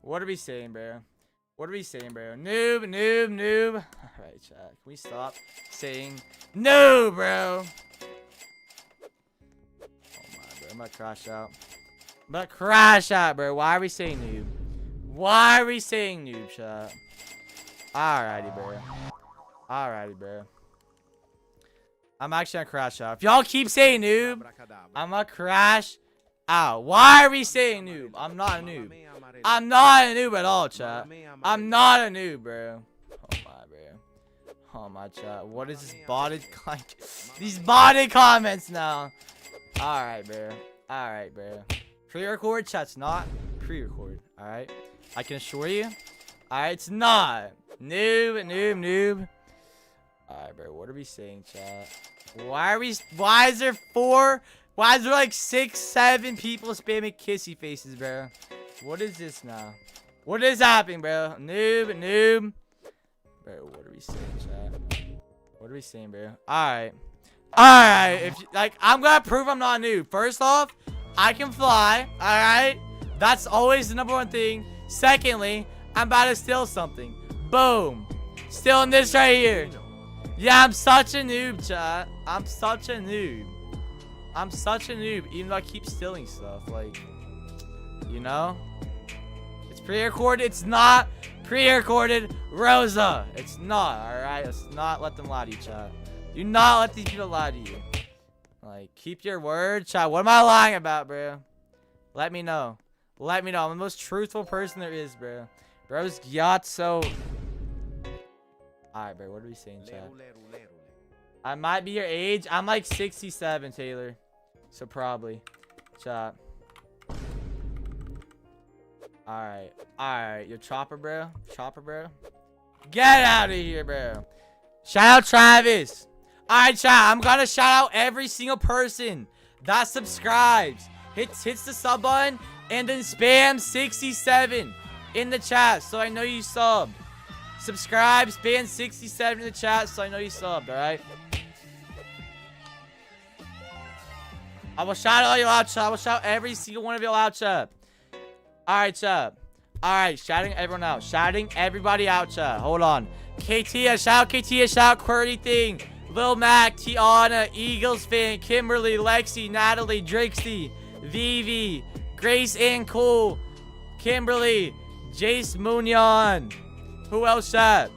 What are we saying, bro? What are we saying, bro? Noob. Alright, chat. Can we stop saying noob, bro? Oh my, bro. I'm gonna crash out. I'm gonna crash out, bro. Why are we saying noob? Why are we saying noob, chat? Alrighty, bro. Alrighty, bro. I'm actually gonna crash out. If y'all keep saying noob, I'm gonna crash out. Why are we saying noob? I'm not a noob. I'm not a noob at all, chat. I'm not a noob, bro. Oh my, bro. Oh my, chat. What is this botted like? These botted comments now. Alright, bro. Alright, bro. Pre-record, chat's not pre-record. Alright. I can assure you. Alright, it's not. Noob. Alright, bro. What are we saying, chat? Why is there like 6, 7 people spamming kissy faces, bro? What is this now? What is happening, bro? Noob. Bro, what are we saying, chat? What are we saying, bro? Alright. If like, I'm gonna prove I'm not a noob. First off, I can fly. Alright? That's always the #1 thing. Secondly, I'm about to steal something. Boom. Stealing this right here. Yeah, I'm such a noob, chat. I'm such a noob. Even though I keep stealing stuff. Like, you know? It's pre-recorded. It's not pre-recorded, Rosa. It's not, alright? Let's not let them lie to you, chat. Do not let these people lie to you. Like, keep your word, chat. What am I lying about, bro? Let me know. I'm the most truthful person there is, bro. Bro's got so... Alright, bro. What are we saying, chat? I might be your age. I'm like 67, Taylor. So probably. Chat. Alright. Yo, Chopper, bro. Get out of here, bro. Shout out Travis. Alright, chat. I'm gonna shout out every single person that subscribes. Hits the sub button. And then spam 67 in the chat so I know you subbed. Subscribe, spam 67 in the chat so I know you subbed, alright? I will shout all you out, chat. I will shout every single one of you out, chat. Alright, chat. Alright, shouting everyone out. Shouting everybody out, chat. Hold on. KT, shout Qwerty Thing. Lil Mac, Tiana, Eagles fan, Kimberly, Lexi, Natalie, Drixie, Vivi, Grace and Cole, Kimberly, Jace Moonion. Who else, chat?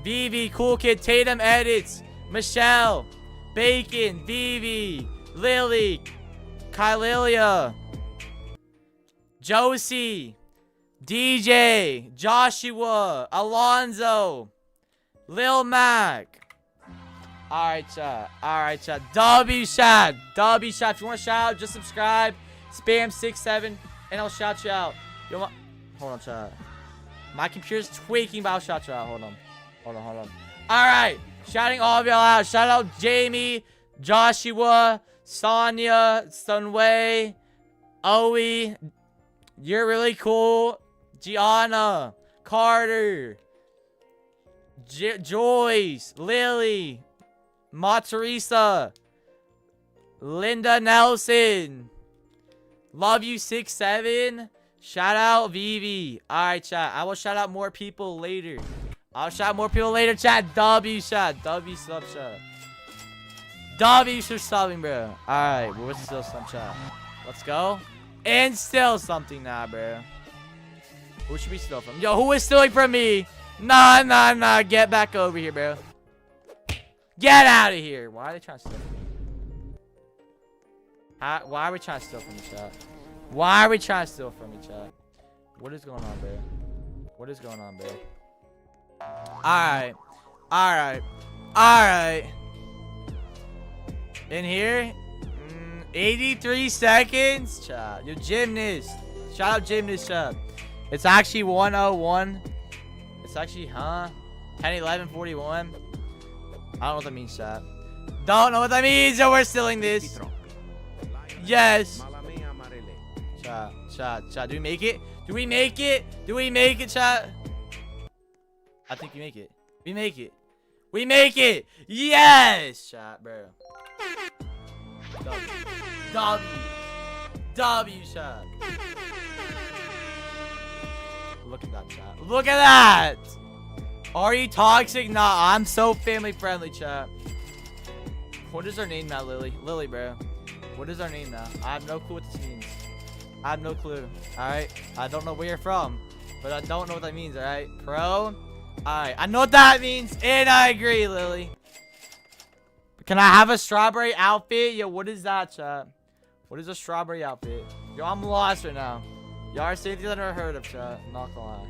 Vivi, Cool Kid, Tatum Edits, Michelle, Bacon, Vivi, Lily, Kylilia, Josie, DJ, Joshua, Alonzo, Lil Mac. Alright, chat. W chat. If you want to shout out, just subscribe. Spam 67 and I'll shout you out. Hold on, chat. My computer's tweaking, but I'll shout you out. Hold on. Alright. Shouting all of y'all out. Shout out Jamie, Joshua, Sonia, Sunway, Owie. You're really cool. Gianna, Carter, Joyce, Lily, Ma Teresa, Linda Nelson, love you 6'7", shout out Vivi. Alright, chat, I will shout out more people later. I'll shout out more people later, chat. W chat, W sub chat, W for subbing, bro. Alright, we're still some chat. Let's go. And still something now, bro. Who should we steal from? Yo, who is stealing from me? Nah. Get back over here, bro. Get out of here. Why are they trying to steal from me? Why are we trying to steal from me, chat? Why are we trying to steal from me, chat? What is going on, bro? What is going on, bro? Alright. In here? 83 seconds? Chat. Yo, Gymnast. Shout out Gymnast, chat. It's actually 101. It's actually, 10, 11, 41. I don't know what that means, chat. Don't know what that means, so we're stealing this. Yes. Chat. Do we make it? Do we make it, chat? I think we make it. We make it. Yes, chat, bro. W, chat. Look at that, chat. Look at that. Are you toxic? Nah, I'm so family friendly, chat. What is our name now, Lily? Lily, bro. What is our name now? I have no clue what this means. I have no clue. Alright? I don't know where you're from, but I don't know what that means, alright? Pro? Alright, I know what that means, and I agree, Lily. Can I have a strawberry outfit? Yo, what is that, chat? What is a strawberry outfit? Yo, I'm lost right now. Y'all are saying things I've never heard of, chat. I'm not gonna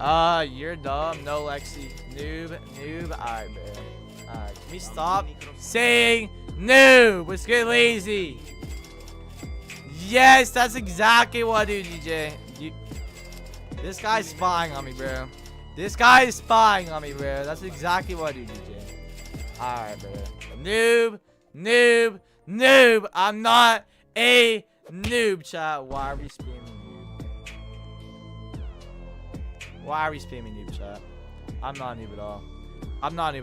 lie. You're dumb. No, Lexi. Noob. Alright, bro. Alright, can we stop saying noob? What's good, lazy? Yes, that's exactly what I do, DJ. This guy's spying on me, bro. This guy is spying on me, bro. That's exactly what I do, DJ. Alright, bro. Noob. I'm not a noob, chat. Why are we spamming noob, chat? I'm not a noob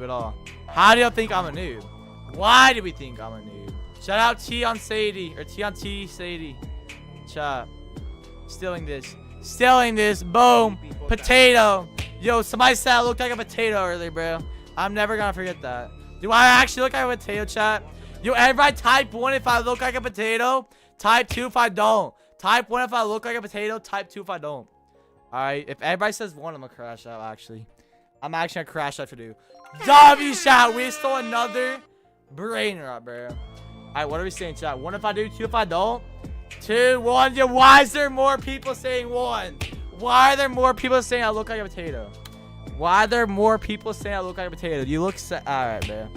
at all. How do y'all think I'm a noob? Why do we think I'm a noob? Shout out T on Sadie. Or T on T Sadie. Chat. Stealing this. Boom. Potato. Yo, somebody said I looked like a potato earlier, bro. I'm never gonna forget that. Do I actually look like a potato, chat? Yo, everybody type 1 if I look like a potato. Type 2 if I don't. Type 1 if I look like a potato. Type 2 if I don't. Alright, if everybody says 1, I'm gonna crash out, actually. I'm actually gonna crash out for 2. W chat, we stole another Brainrot, bro. Alright, what are we saying, chat? 1 if I do, 2 if I don't. 2, 1. Yo, why is there more people saying 1? Why are there more people saying I look like a potato? Why are there more people saying I look like a potato? You look alright, bro.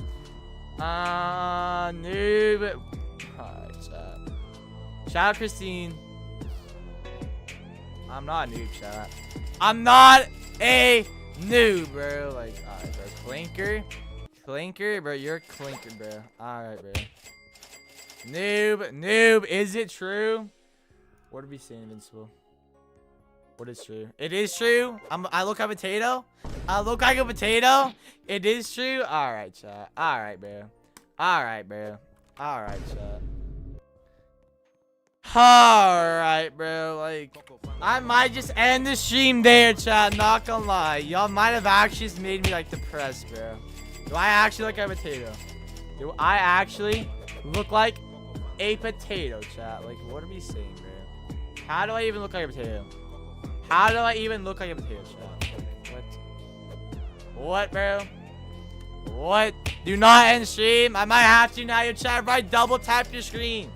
Noob. Alright, chat. Shout out Christine. I'm not a noob, chat. I'm not a noob, bro. Like, alright, bro. Clinker, bro. You're a clinker, bro. Alright, bro. Noob. Is it true? What are we saying, Invincible? What is true? It is true. I look like a potato. It is true. All right, chat. All right, bro. All right, chat. All right, bro. Like, I might just end the stream there, chat. Not gonna lie. Y'all might have actually just made me, like, depressed, bro. Do I actually look like a potato? Do I actually look like a potato, chat? Like, what are we saying, bro? How do I even look like a potato? Chat? What, bro? What? Do not end stream. I might have to now. Your chat, right? Double tap your screen.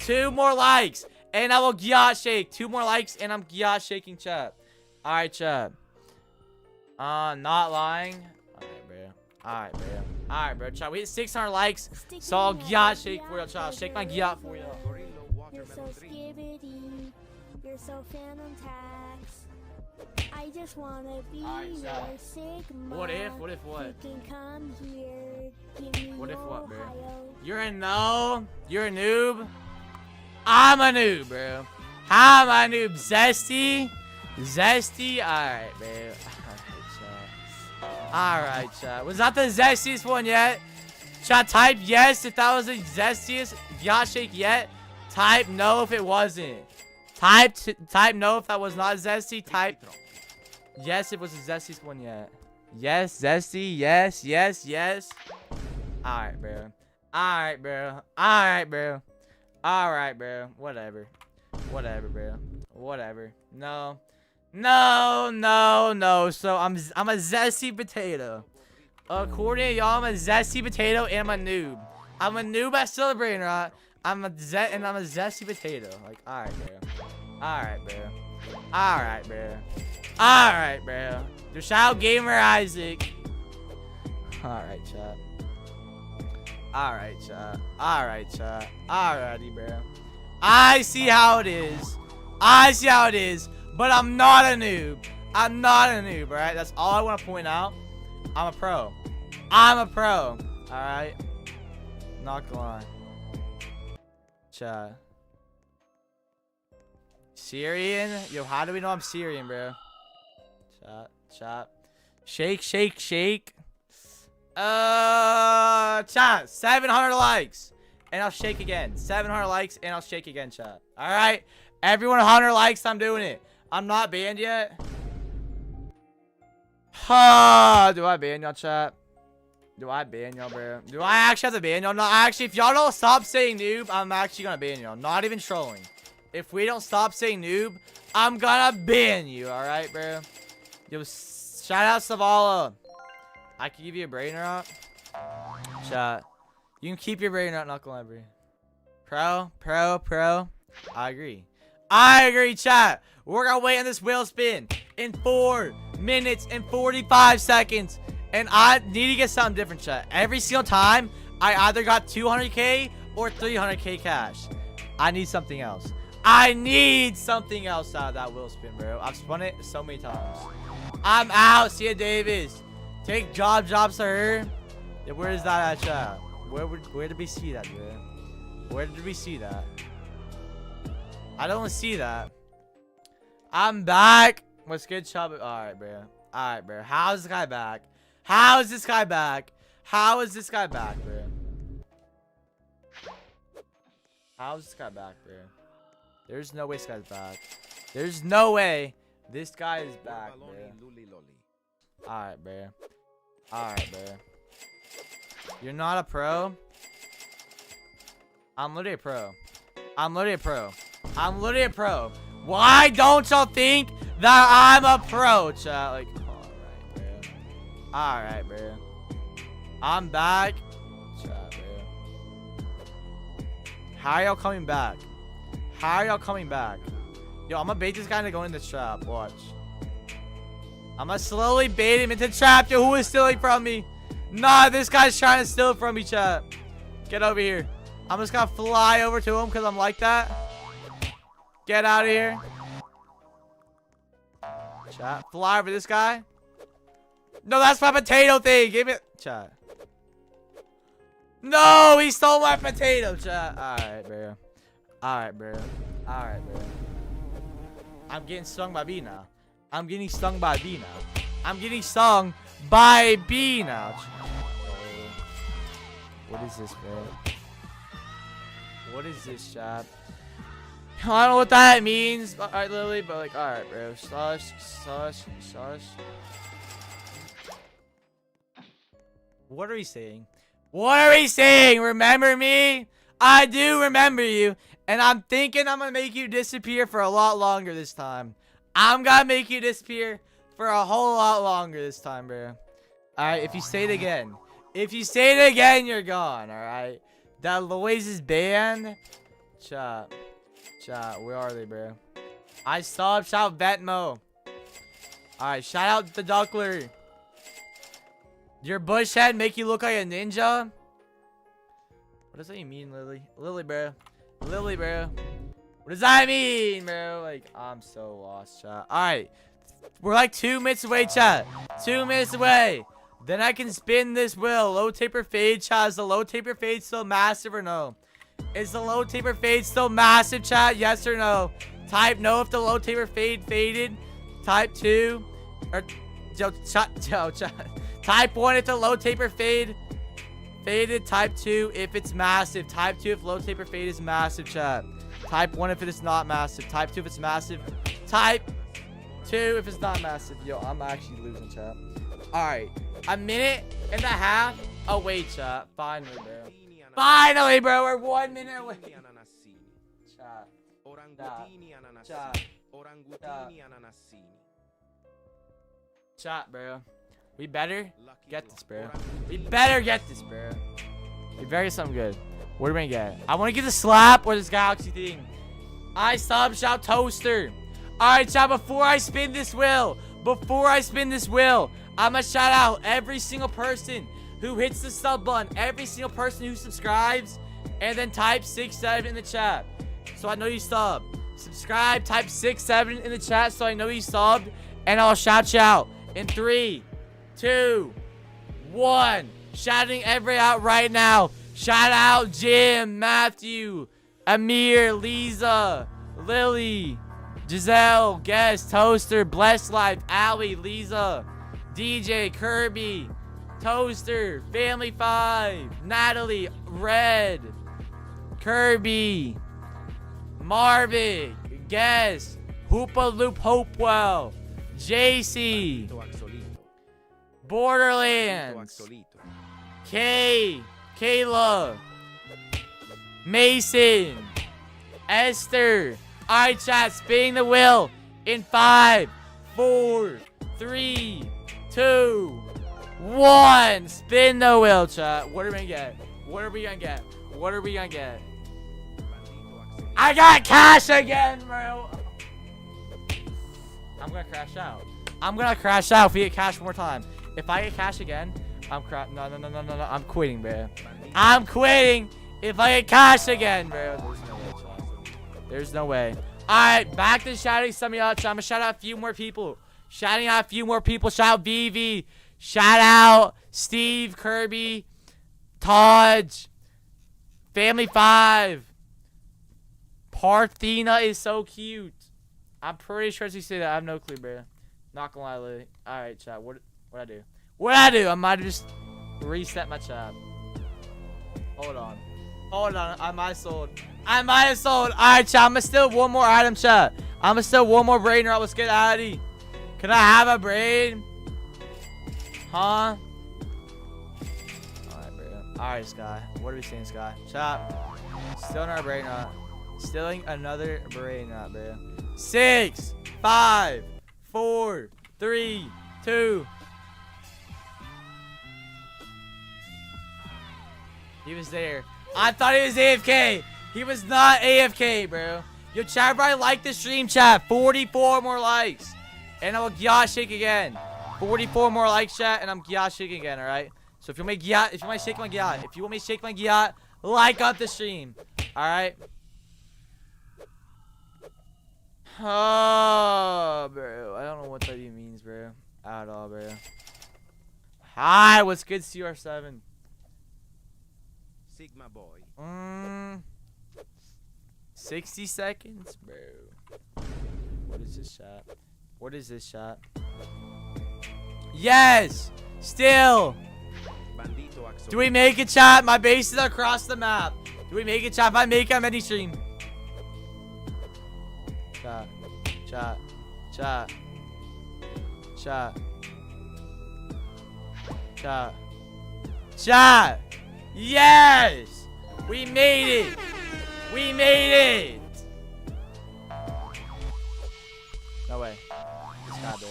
2 more likes, and I will gyat shake. 2 more likes, and I'm gyat shaking, chat. All right, chat. Not lying. All right, bro. Chat, we hit 600 likes, so I'll gyat shake for y'all, chat. I'll shake my gyat for y'all. You're so skibbity. You're so phantom tax. I just wanna be your Sigma. What if what? You can come here. Give me What if what, bro? Ohio. You're a noob. I'm a noob, bro. How am I noob? Zesty? Zesty? Alright, bro. Alright, chat. Was that the zestiest one yet? Chat, type yes if that was the zestiest yacht shake yet. Type no if it wasn't. Type no if that was not zesty. Type yes if it was the zestiest one yet. Yes, zesty. Yes, yes, yes. Alright, bro. Alright, bro. Alright, bro. Alright, bro. Whatever. Whatever, bro. Whatever. No. No, no, no. So I'm a zesty potato. According to y'all, I'm a zesty potato and I'm a noob. I'm a noob at still a Brainrot. I'm a zesty potato. Like, alright, bro. Alright, bro. Alright, bro. Alright, bro. Do shout gamer Isaac. Alright, chat. Alright, chat. Alright, chat. Alrighty, bro. I see how it is. I see how it is. But I'm not a noob. I'm not a noob, alright? That's all I want to point out. I'm a pro. I'm a pro. Alright? Not gonna lie. Chat. Syrian? Yo, how do we know I'm Syrian, bro? Chat. Chat. Shake, shake, shake. Chat. 700 likes. And I'll shake again. 700 likes and I'll shake again, chat. Alright? Everyone 100 likes, I'm doing it. I'm not banned yet. Do I ban y'all, chat? Do I ban y'all, bro? Do I actually have to ban y'all? No, actually, if y'all don't stop saying noob, I'm actually gonna ban y'all. Not even trolling. If we don't stop saying noob, I'm gonna ban you, alright, bro? Yo, shout out Savala. I can give you a Brainrot. Chat. You can keep your Brainrot, not gonna lie, bro. Pro. I agree. I agree, chat. We're gonna wait on this wheel spin in 4 minutes and 45 seconds. And I need to get something different, chat. Every single time, I either got 200k or 300k cash. I need something else. I need something else out of that wheel spin, bro. I've spun it so many times. I'm out. See ya, Davis. Take jobs to her. Yeah, where is that at, chat? Where did we see that, bro? Where did we see that? I don't see that. I'm back. What's good, Chub? Alright, bro. Alright, bro. How's this guy back? How is this guy back? How is this guy back, bro? How is this guy back, bro? There's no way this guy's back. There's no way this guy is back, bro. Alright, bro. Alright, bro. You're not a pro? I'm literally a pro. I'm literally a pro. I'm literally a pro. Why don't y'all think that I'm a pro, chat? Like, alright, bro. Alright, bro. I'm back. Chat, bro. How are y'all coming back? How are y'all coming back? Yo, I'm gonna bait this guy into going in this trap. Watch. I'm gonna slowly bait him into the trap. Yo, who is stealing from me? Nah, this guy's trying to steal from me, chat. Get over here. I'm just gonna fly over to him because I'm like that. Get out of here. Chat. Fly over this guy. No, that's my potato thing. Give it. Chat. No, he stole my potato, chat. Alright, bro. Alright, bro. Alright, bro. I'm getting stung by B now. I'm getting stung by B now. I'm getting stung by B now. What is this, bro? What is this, chat? I don't know what that means. Alright, Lily, but like, alright, bro. Shush. What are we saying? What are we saying? Remember me? I do remember you. And I'm thinking I'm gonna make you disappear for a lot longer this time. I'm gonna make you disappear for a whole lot longer this time, bro. Alright, if you say it again. If you say it again, you're gone, alright? That Lois is banned. Chat, where are they, bro? I saw him shout Vetmo. Alright, shout out the Duckler. Your bush head make you look like a ninja? What does that even mean, Lily? Lily, bro. Lily, bro. What does that mean, bro? Like, I'm so lost, chat. Alright. We're like 2 minutes away, chat. 2 minutes away. Then I can spin this wheel. Low taper fade, chat. Is the low taper fade still massive or no? Is the low taper fade still massive, chat? Yes or no? Type no if the low taper faded. Type 2. Or type 1 if the low taper faded. Type 2 if it's massive. Type 2 if low taper fade is massive, chat. Type 1 if it is not massive. Type 2 if it's massive. Type 2 if it's not massive. Yo, I'm actually losing, chat. Alright. A minute and a half away, chat. Finally, bro. Finally, bro. We're 1 minute away. Chat. Chat, bro. We better get this, bro. We better get this, bro. We better get something good. What are we gonna get? I want to get the slap or this galaxy thing. I sub shout toaster. Alright, chat, before I spin this wheel, I'm gonna shout out every single person who hits the sub button, every single person who subscribes, and then type 6-7 in the chat. So I know you sub. Subscribe, type 6-7 in the chat so I know you subbed, and I'll shout you out in 3, 2, 1. Shouting every out right now. Shout out Jim, Matthew, Amir, Lisa, Lily, Giselle, Guest, Toaster, Blessed Life, Allie, Lisa, DJ, Kirby, Toaster, Family 5, Natalie, Red, Kirby, Marvick, Guest, Hoopa Loop Hopewell, JC, Borderlands, Kay, Kayla, Mason, Esther. Alright, chat, spinning the wheel in 5, 4, 3, 2, 1. Spin the wheel, chat. What are we gonna get? What are we gonna get? What are we gonna get? I got cash again, bro. I'm gonna crash out. I'm gonna crash out if we get cash one more time. If I get cash again, I'm no. I'm quitting, bro. I'm quitting if I get cash again, bro. There's no way. Alright, back to shouting some of y'all. I'm gonna shout out a few more people. Shouting out a few more people. Shout out VV. Shout out Steve, Kirby, Taj, Family 5. Parthena is so cute. I'm pretty sure she said that. I have no clue, bro. Not gonna lie, Lily. Alright, chat. What I do? I might have just reset my chat. Hold on. I might have sold. Alright, chat. I'm gonna steal one more item, chat. I'm gonna steal one more Brainrot. Let's get Addy. Can I have a brain? Huh? Alright, bro. Alright, Sky. What are we saying, Sky? Chat. Stealing our Brainrot. Stealing another Brainrot, bro. 6, 5, 4, 3, 2. He was there. I thought he was AFK. He was not AFK, bro. Yo, chat, everybody like the stream, chat. 44 more likes. And I will Gyat shake again. 44 more likes, chat, and I'm Gyat shaking again, alright? So if you want me Gyat, if you want to shake my Gyat, like up the stream. Alright? Oh, bro. I don't know what that even means, bro. At all, bro. Hi, what's good, CR7? Sigma boy. 60 seconds, bro. What is this shot? What is this shot? Yes! Still! Do we make it, chat? My base is across the map. Do we make it, chat? If I make it, I'm any stream. Chat! Yes! We made it! We made it! No way. It's not, dude.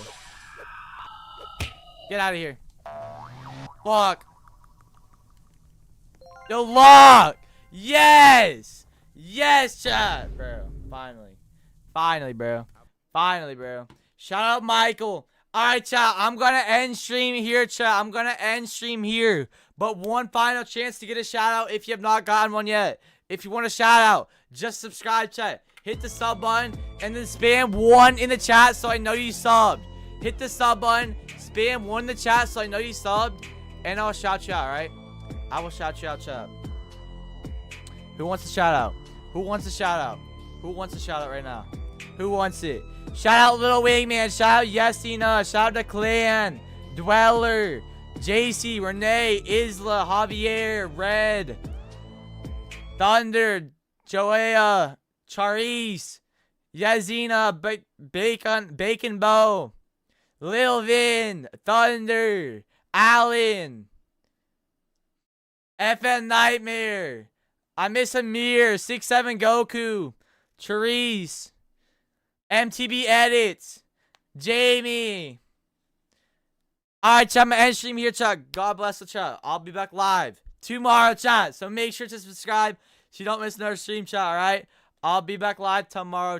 Get out of here. Lock. Yo, lock! Yes! Yes, chat! Bro, finally. Finally, bro. Finally, bro. Shout out Michael. Alright, chat. I'm gonna end stream here, chat. I'm gonna end stream here. But one final chance to get a shout out if you have not gotten one yet. If you want a shout out, just subscribe, chat. Hit the sub button and then spam 1 in the chat so I know you subbed. Hit the sub button, spam 1 in the chat so I know you subbed, and I'll shout you out, alright? I will shout you out, chat. Who wants a shout out? Who wants a shout out? Who wants a shout out right now? Who wants it? Shout out Little Wingman. Shout out Yesina. Shout out to Clan. Dweller. JC. Renee. Isla. Javier. Red. Thunder. Joea. Charis. Yazina. Bacon Bow. Lil Vin. Thunder. Alan. FN Nightmare. I miss Amir. 6'7 Goku. Charisse. MTB Edits. Jamie. Alright, chat. I'm gonna end stream here, chat. God bless the chat. I'll be back live tomorrow, chat. So make sure to subscribe so you don't miss another stream, chat. Alright? I'll be back live tomorrow.